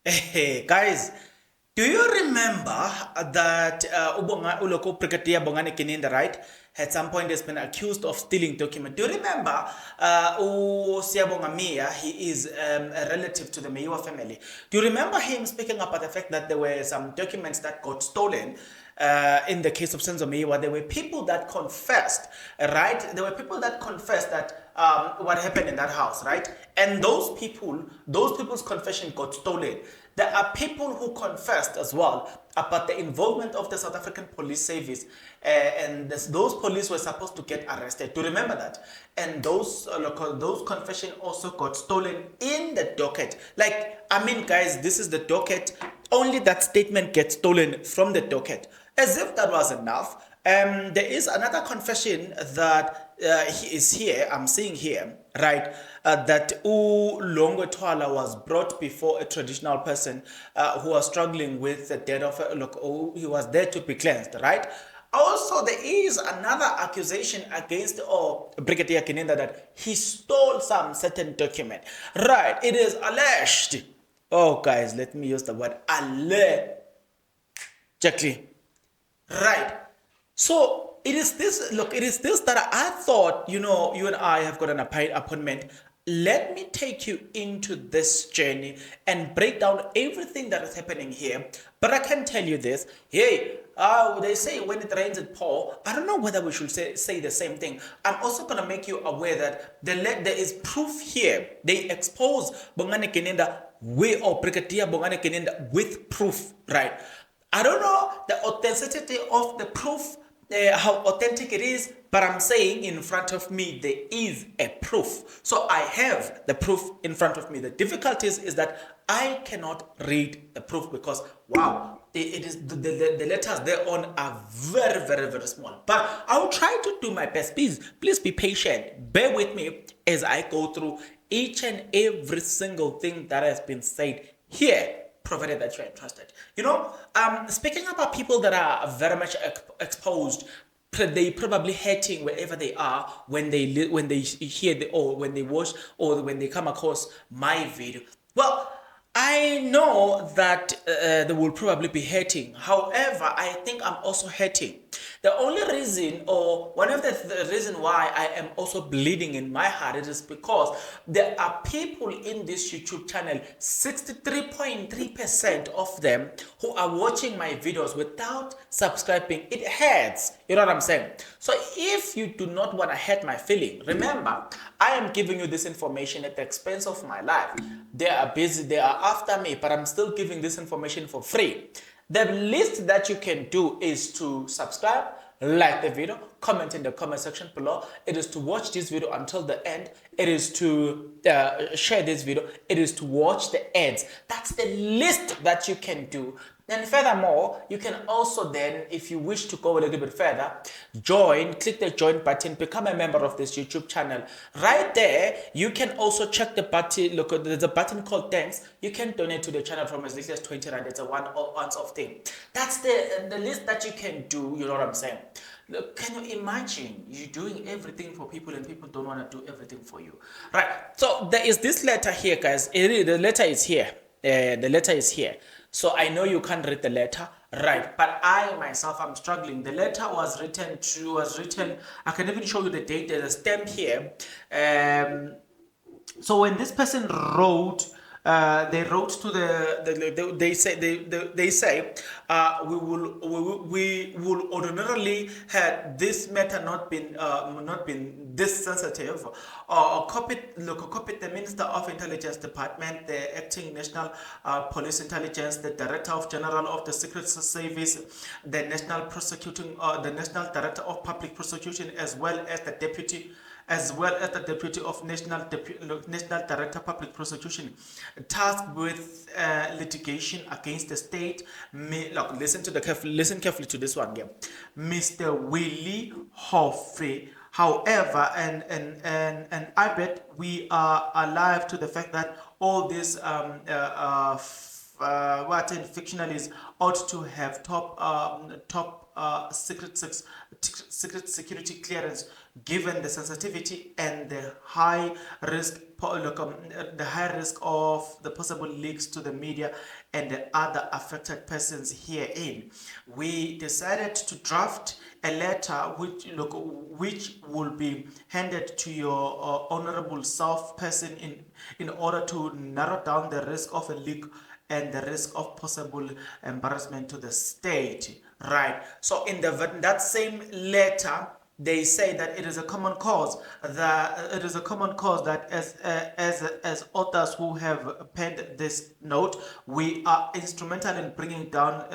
Hey, guys, do you remember that Brigadier Bongani Gininda, right? At some point has been accused of stealing document. Do you remember Siyabonga Mia? He is a relative to the Meiwa family. Do you remember him speaking about the fact that there were some documents that got stolen in the case of Senzo Meiwa? There were people that confessed, right? There were people that confessed that what happened in that house, right? And those people's confession got stolen. There are people who confessed as well about the involvement of the South African Police Service, and those police were supposed to get arrested. Do you remember that? And those confession also got stolen in the docket. Like, I mean, guys, this is the docket. Only that statement gets stolen from the docket. As if that was enough. There is another confession that he is here. I'm seeing here, right? That Longwe was brought before a traditional person who was struggling with the death of he was there to be cleansed, right? Also, there is another accusation against Brigadier Gininda that he stole some certain document. Right? It is alleged. Oh, guys, let me use the word alleged. Jackie. Right. So it is this, look, it is this that I thought, you and I have got an appointment. Let me take you into this journey and break down everything that is happening here. But I can tell you this. Hey, they say when it rains it pours. I don't know whether we should say the same thing. I'm also going to make you aware that there is proof here. They expose Bongani Gininda or Brigadier Bongani Gininda with proof, right? I don't know the authenticity of the proof, how authentic it is, but I'm saying in front of me there is a proof. So I have the proof in front of me. The difficulties is that I cannot read the proof because wow, it is the letters thereon are very, very, very small. But I will try to do my best. Please be patient. Bear with me as I go through each and every single thing that has been said here, provided that you're interested. Speaking about people that are very much exposed, they probably hating wherever they are when they hear or when they watch or when they come across my video. Well, I know that they will probably be hating. However, I think I'm also hating. The only reason, or one of the reason why I am also bleeding in my heart, it is because there are people in this YouTube channel, 63.3% of them who are watching my videos without subscribing. It hurts. You know what I'm saying? So if you do not want to hurt my feeling, remember, I am giving you this information at the expense of my life. They are busy, they are after me, but I'm still giving this information for free. The least that you can do is to subscribe, like the video, comment in the comment section below. It is to watch this video until the end. It is to share this video. It is to watch the ads. That's the least that you can do. And furthermore, you can also then, if you wish to go a little bit further, click the join button, become a member of this YouTube channel. Right there, you can also check the button. Look, there's a button called thanks. You can donate to the channel from as little as 20 rand. It's a once-off thing. That's the least that you can do. You know what I'm saying? Look, can you imagine you doing everything for people and people don't want to do everything for you? Right. So there is this letter here, guys. The letter is here. The letter is here. So I know you can't read the letter, right? But I myself am struggling. The letter was written. I can even show you the date. There's a stamp here. So when this person wrote, they wrote to they say we will ordinarily had this matter not been this sensitive or copied the Minister of Intelligence Department, the acting National Police Intelligence, the Director of General of the Secret Service, the National Director of Public Prosecution, as well as the Deputy of National Director Public Prosecution, tasked with litigation against the state. Listen carefully to this one, yeah. Mr. Willie Hoffe. However, and I bet we are alive to the fact that all this fictionalists ought to have top secret security clearance given the sensitivity and the high risk the high risk of the possible leaks to the media and the other affected persons herein. We decided to draft a letter which will be handed to your honorable self person in order to narrow down the risk of a leak and the risk of possible embarrassment to the state. Right. So in that same letter, they say that it is a common cause that as authors who have penned this note, we are instrumental in bringing down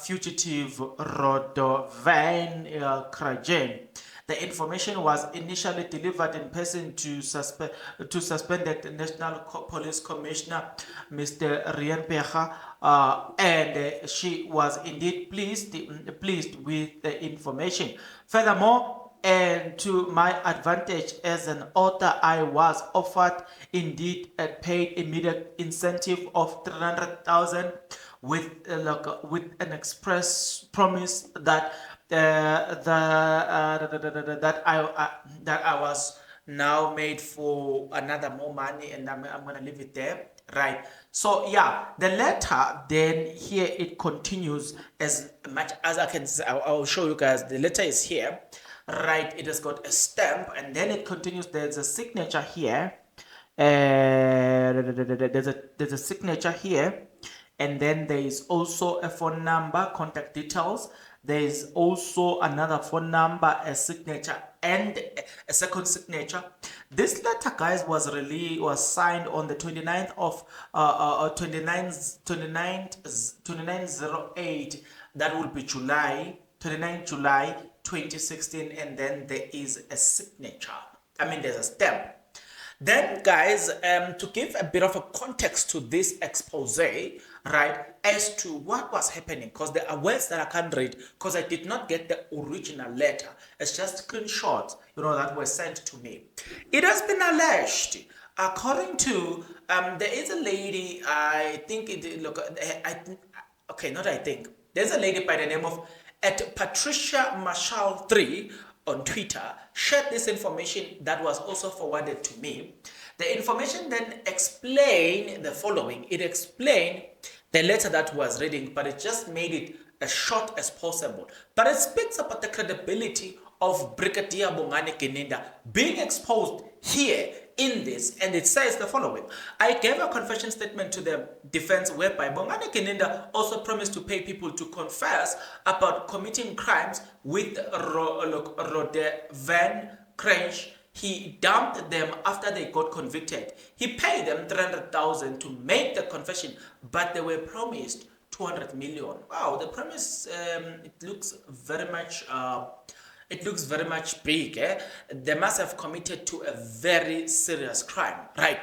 fugitive Rodovan Krajen. The information was initially delivered in person to suspended National Police Commissioner Mr. Rian Peja, and she was indeed pleased with the information. Furthermore, and to my advantage as an author, I was offered indeed a paid immediate incentive of 300,000 with an express promise that that I was now made for another more money, and I'm gonna leave it there. Right. So yeah, the letter then here it continues as much as I can. I'll show you guys. The letter is here. Right. It has got a stamp, and then it continues. There's a signature here. There's a signature here, and then there is also a phone number, contact details. There is also another phone number, a signature, and a second signature. This letter, guys, was signed on the 29th of 2908. That will be July 29 July 2016, and then there is a signature. I mean, there's a stamp. Then, guys, to give a bit of a context to this expose, right, as to what was happening, because there are words that I can't read because I did not get the original letter. It's just screenshots, that were sent to me. It has been alleged, according to, there is a lady, there's a lady by the name of Patricia Marshall 3 on Twitter, shared this information that was also forwarded to me. The information then explained the following. It explained the letter that was reading, but it just made it as short as possible. But it speaks about the credibility of Brigadier Gininda being exposed here in this, and it says the following. I gave a confession statement to the defense whereby Gininda also promised to pay people to confess about committing crimes with Van Cranch. He dumped them after they got convicted. He paid them 300,000 to make the confession, but they were promised 200 million. Wow, the promise, it looks very much big. They must have committed to a very serious crime, right?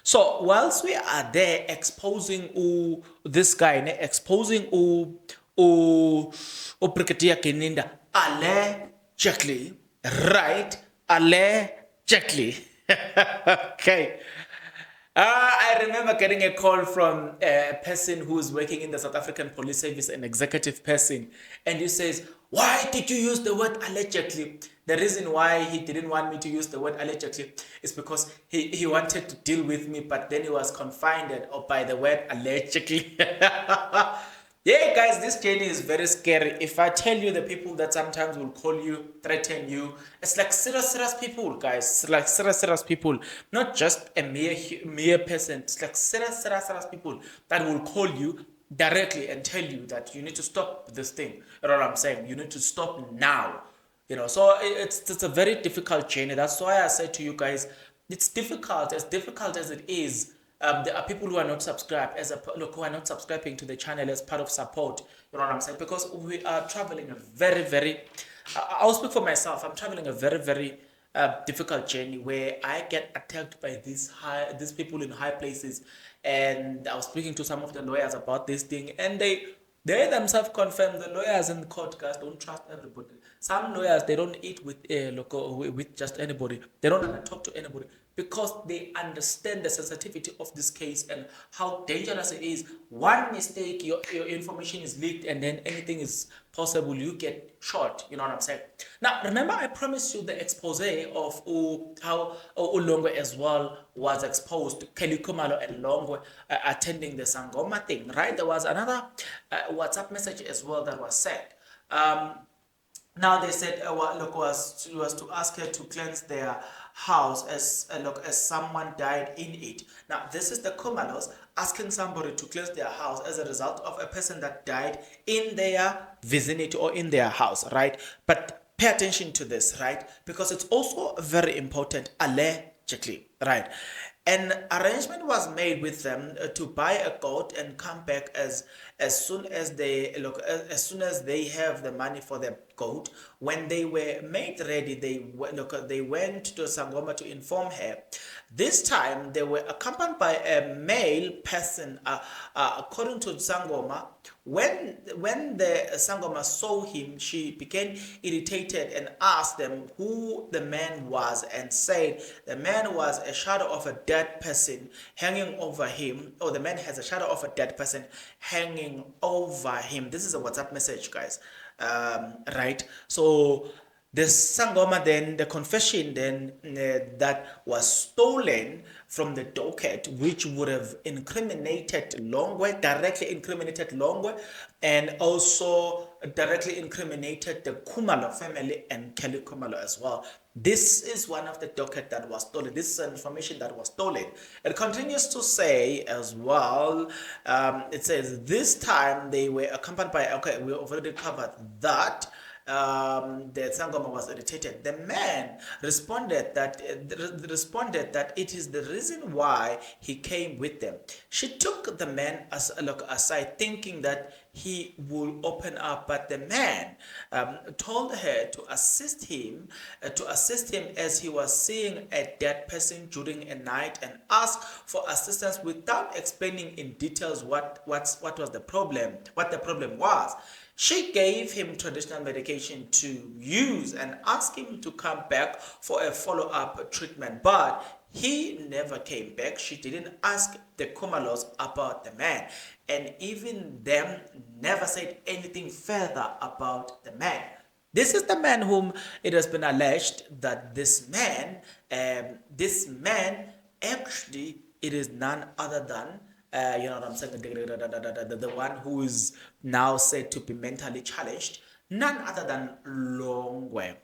So whilst we are there exposing this guy, exposing Brigadier Gininda, allegedly, right? Allegedly. Okay. I remember getting a call from a person who's working in the South African Police Service, an executive person, and he says, why did you use the word allegedly? The reason why he didn't want me to use the word allegedly is because he wanted to deal with me, but then he was confined by the word allegedly. Yeah, guys, this journey is very scary. If I tell you the people that sometimes will call you, threaten you, it's like serious people, guys. It's like serious people, not just a mere person. It's like serious people that will call you directly and tell you that you need to stop this thing. You know what I'm saying? You need to stop now. So it's a very difficult journey. That's why I say to you guys, it's difficult as it is. There are people who are not subscribed who are not subscribing to the channel as part of support. You know what I'm saying? Because we are traveling a very I'll speak for myself. I'm traveling a very difficult journey where I get attacked by these people in high places. And I was speaking to some of the lawyers about this thing, and they themselves confirm, the lawyers in the court, guys, don't trust everybody. Some lawyers, they don't eat with just anybody. They don't want to talk to anybody. because they understand the sensitivity of this case and how dangerous it is. One mistake, your information is leaked, and then anything is possible, you get shot. You know what I'm saying? Now, remember, I promised you the expose of how Longwe as well was exposed. Kelly Khumalo and Longwe attending the Sangoma thing, right? There was another WhatsApp message as well that was sent. Now they said, look, was to ask her to cleanse their house as someone died in it. Now this is the Khumalos asking somebody to cleanse their house as a result of a person that died in their vicinity or in their house, right? But pay attention to this, right? Because it's also very important, allegedly, right? An arrangement was made with them to buy a goat and come back as soon as they have the money for the goat. When they were made ready, they went to Sangoma to inform her. This time they were accompanied by a male person. According to Sangoma, when the Sangoma saw him, she became irritated and asked them who the man was, and said the man was a shadow of a dead person hanging over him, or the man has a shadow of a dead person hanging over him. This is a WhatsApp message, guys. Right? So the Sangoma, then the confession then that was stolen from the docket, which would have incriminated Longwe, directly incriminated Longwe, and also directly incriminated the Khumalo family and Kelly Khumalo as well. This is one of the docket that was stolen. This is information that was stolen. It continues to say as well, it says this time they were accompanied by, okay, we already covered that. The Sangoma was irritated. The man responded that it is the reason why he came with them. She took the man aside, thinking that he will open up, but the man told her to assist him as he was seeing a dead person during a night, and asked for assistance without explaining in details what was the problem, what the problem was. She gave him traditional medication to use and asked him to come back for a follow-up treatment, but he never came back. She didn't ask the Khumalos about the man, and even them never said anything further about the man. This is the man whom it has been alleged that this man actually, it is none other than you know what I'm saying, the one who is now said to be mentally challenged, none other than Longwe.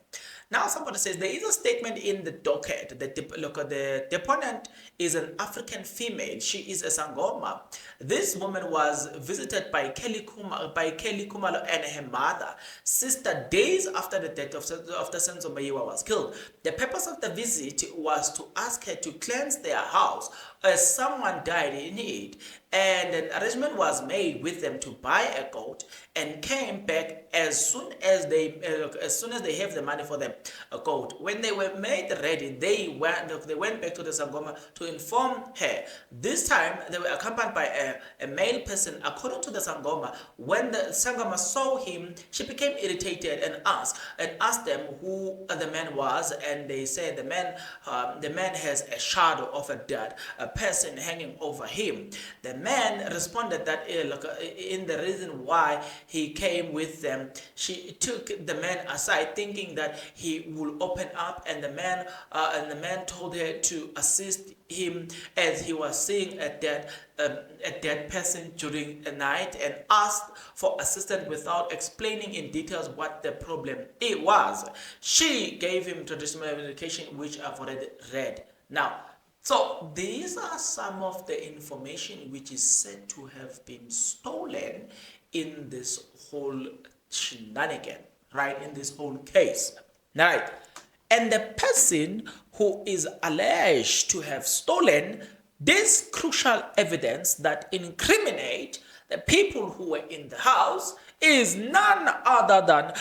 Now somebody says there is a statement in the docket that the deponent is an African female. She is a Sangoma. This woman was visited by Kelly Khumalo and her mother, sister, days after the death of Senzo Mayiwa was killed. The purpose of the visit was to ask her to cleanse their house as someone died in it, and an arrangement was made with them to buy a goat and came back as soon as they have the money for the goat. When they were made ready, they went back to the Sangoma to inform her. This time they were accompanied by a male person. According to the Sangoma, when the Sangoma saw him, she became irritated and asked them who the man was, and they said the man has a shadow of a dead person hanging over him. The man responded that in the reason why he came with them, she took the man aside, thinking that he will open up, and the man told her to assist him as he was seeing a dead person during a night, and asked for assistance without explaining in details what the problem it was. She gave him traditional medication, which I've already read. Now, so these are some of the information which is said to have been stolen in this whole shenanigan, right? In this whole case, right? And the person who is alleged to have stolen this crucial evidence that incriminate the people who were in the house is none other than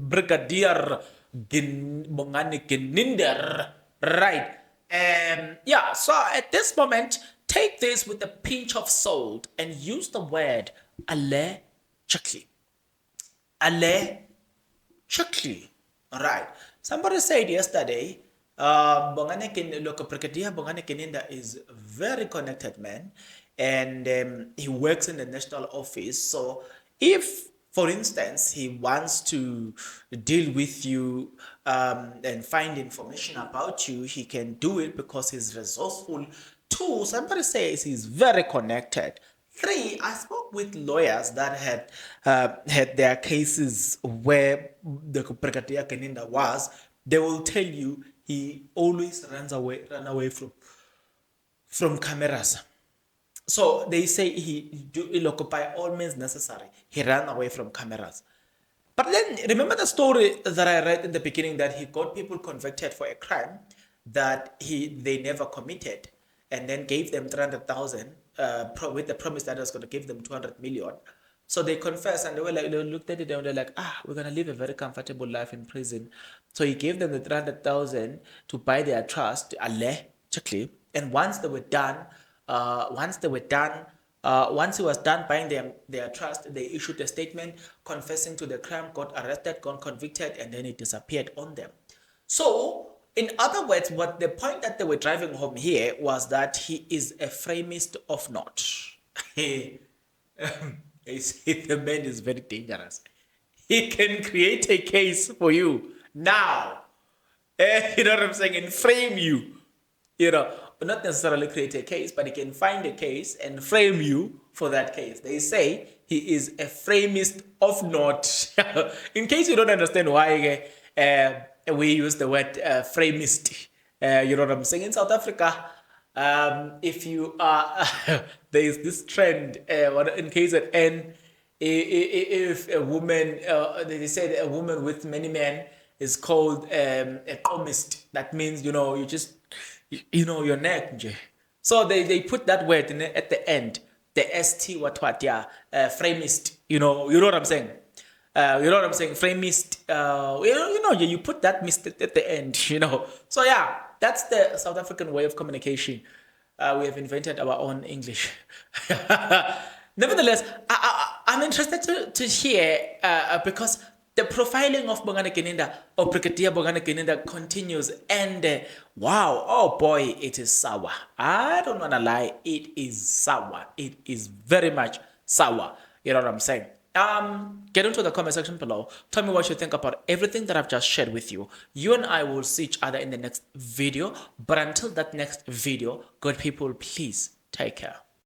Brigadier Gininda, right? Yeah, so at this moment, take this with a pinch of salt and use the word allegedly. Allegedly. All right. Somebody said yesterday, look, Brigadier Bongane Gininda is a very connected man, and he works in the national office. So, if, for instance, he wants to deal with you and find information about you, he can do it because he's resourceful. Two, somebody says he's very connected. Three, I spoke with lawyers that had their cases where the Brigadier Keninda was. They will tell you he always run away from cameras. So they say he do look by all means necessary. He ran away from cameras. But then remember the story that I read in the beginning that he got people convicted for a crime that they never committed, and then gave them 300,000 with the promise that he was going to give them 200 million. So they confessed and they looked at it and they're like, we're going to live a very comfortable life in prison. So he gave them the 300,000 to buy their trust, and once they were done, once he was done buying their trust, they issued a statement confessing to the crime, got arrested, got convicted, and then it disappeared on them. So, in other words, what the point that they were driving home here was that he is a framist of not. They say the man is very dangerous. He can create a case for you now. You know what I'm saying? And frame you. Not necessarily create a case, but he can find a case and frame you for that case. They say he is a framist of not. In case you don't understand why we use the word framist, you know what I'm saying? In South Africa, if you are, there is this trend, in KZN, if a woman, they said a woman with many men is called a comist. That means, you just, your neck. So they put that word at the end, the ST what, yeah, framist, you know what I'm saying? Framist, you put that mist at the end, So yeah, that's the South African way of communication. We have invented our own English. Nevertheless, I'm interested to hear because the profiling of Bongane Gininda or Brigadier Bongane Gininda continues, and wow, oh boy, it is sour. I don't want to lie, it is sour. It is very much sour. You know what I'm saying? Get into the comment section below. Tell me what you think about everything that I've just shared with you. You and I will see each other in the next video. But until that next video, good people, please take care.